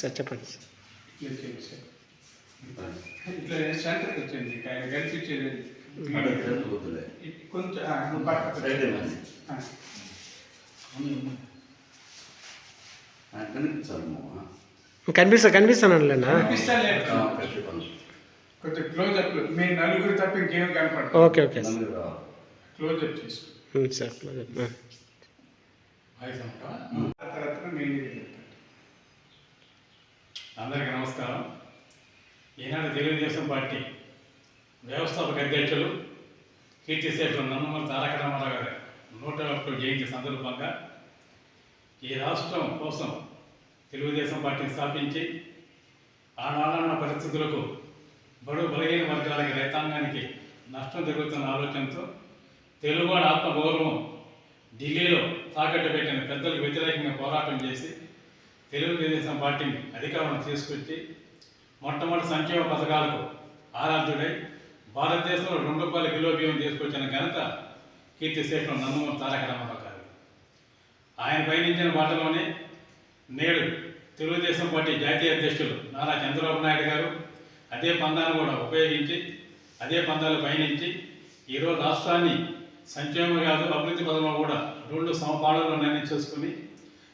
Sir చెప్పండి sir. ఇట్లా సెంటర్కి వచ్చింది ఆయన గెలిపించేది కొంచెం కనిపిస్తాను కొంచెం క్లోజ్అప్ మీ నలుగురు తప్ప ఇంకేం కనపడదు. ఓకే ఓకే క్లోజ్అప్ చేసుకో సార్ క్లోజ్అప్. అందరికీ నమస్కారం. ఈనాడు తెలుగుదేశం పార్టీ వ్యవస్థాపక అధ్యక్షులు కీర్తిశేషులు నందమూరి తారక రామారావు గారి 101వ జయంతి సందర్భంగా ఈ రాష్ట్రం కోసం తెలుగుదేశం పార్టీని స్థాపించి ఆనాడున్న పరిస్థితులకు బడుగు బలహీన వర్గాలకి రైతాంగానికి నష్టం జరుగుతున్న ఆలోచనతో తెలుగువాడి ఆత్మగౌరవం ఢిల్లీలో తాకట్టు పెట్టిన పెద్దలకు వ్యతిరేకంగా పోరాటం చేసి తెలుగుదేశం పార్టీని అధికారంలో తీసుకొచ్చి మొట్టమొదటి సంక్షేమ పథకాలకు ఆరాధ్యుడై భారతదేశంలో ₹2 కిలో బియ్యం తీసుకొచ్చిన ఘనత కీర్తిశేషులు నందమూరి తారక రామారావు గారు. ఆయన పయనించిన బాటలోనే నేడు తెలుగుదేశం పార్టీ జాతీయ అధ్యక్షులు నారా చంద్రబాబు నాయుడు గారు అదే పందాన్ని కూడా ఉపయోగించి అదే పందాలు పయనించి ఈరోజు రాష్ట్రాన్ని సంక్షేమం కాదు అభివృద్ధి పదంలో కూడా 2 సమపాళల్లో నిర్ణయించేసుకుని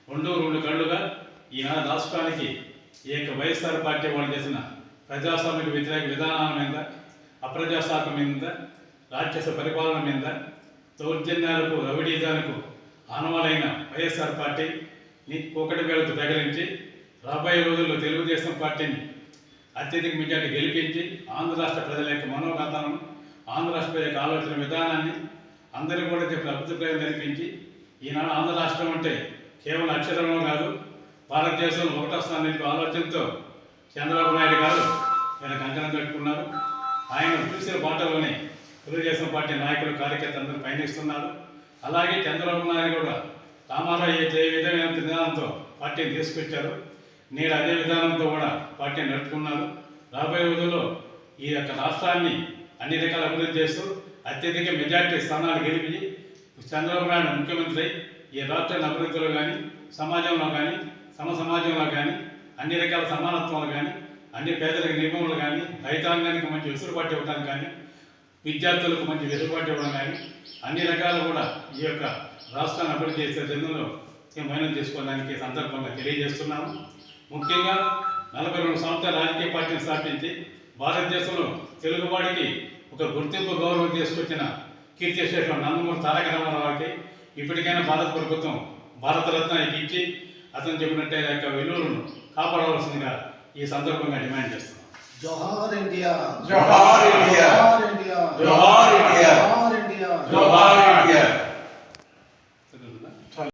2 కళ్ళుగా ఈనాడు రాష్ట్రానికి ఈ యొక్క వైఎస్ఆర్ పార్టీ వాళ్ళు చేసిన ప్రజాస్వామ్య వ్యతిరేక విధానాల మీద, అప్రజాస్వామ్యం మీద, రాక్షస పరిపాలన మీద, దౌర్జన్యాలకు రవిడీజాలకు ఆనవాలైన వైఎస్ఆర్ పార్టీని ఒకటి వేలతో తగిలించి రాబోయే రోజుల్లో తెలుగుదేశం పార్టీని అత్యధిక మెజార్టీ గెలిపించి ఆంధ్ర రాష్ట్ర ప్రజల యొక్క మనోగతాలను, ఆంధ్ర రాష్ట్ర ప్రజల యొక్క ఆలోచన విధానాన్ని అందరికీ కూడా చెప్పి అభిప్రాయం కల్పించి ఈనాడు ఆంధ్ర రాష్ట్రం అంటే కేవలం అక్షరంలో కాదు భారతదేశంలో 1వ స్థానం నిలిపే ఆలోచనతో చంద్రబాబు నాయుడు గారు ఆయన కంకణం కట్టుకున్నారు. ఆయన చూసిన బాటలోనే తెలుగుదేశం పార్టీ నాయకులు, కార్యకర్తలు అందరూ పయనిస్తున్నారు. అలాగే చంద్రబాబు నాయుడు కూడా రామారావు ఏ విధమైన విధానంతో పార్టీని తీసుకొచ్చారు, నేడు అదే విధానంతో కూడా పార్టీని నడుపుకున్నారు. రాబోయే రోజుల్లో ఈ యొక్క రాష్ట్రాన్ని అన్ని రకాల అభివృద్ధి చేస్తూ అత్యధిక మెజార్టీ స్థానాలు గెలిపి చంద్రబాబు నాయుడు ముఖ్యమంత్రి ఈ రాష్ట్రాన్ని అభివృద్ధిలో కానీ, సమాజంలో కానీ, సమాజంలో కానీ, అన్ని రకాల సమానత్వాలు కానీ, అన్ని పేదరిక నిర్మూలన కానీ, రైతాంగానికి మంచి వెసులుబాటు ఇవ్వడానికి కానీ, విద్యార్థులకు మంచి వెసులుబాటు ఇవ్వడం కానీ, అన్ని రకాలు కూడా ఈ యొక్క రాష్ట్రాన్ని అభివృద్ధి చేసే జన్మలో మైనం చేసుకోవడానికి సందర్భంగా తెలియజేస్తున్నాము. ముఖ్యంగా 42 సంవత్సరాల రాజకీయ పార్టీని స్థాపించి భారతదేశంలో తెలుగువాడికి ఒక గుర్తింపు గౌరవం తీసుకొచ్చిన కీర్తిశేషులు నందమూరి తారక రామారావుకి ఇప్పటికైనా భారత ప్రభుత్వం భారతరత్న ఇచ్చి అతను చెప్పినట్టే యొక్క విలువలను కాపాడవలసిందిగా ఈ సందర్భంగా డిమాండ్ చేస్తున్నాం. జోహార్ ఇండియా, జోహార్ ఇండియా, జోహార్ ఇండియా, జోహార్ ఇండియా, జోహార్ ఇండియా, జోహార్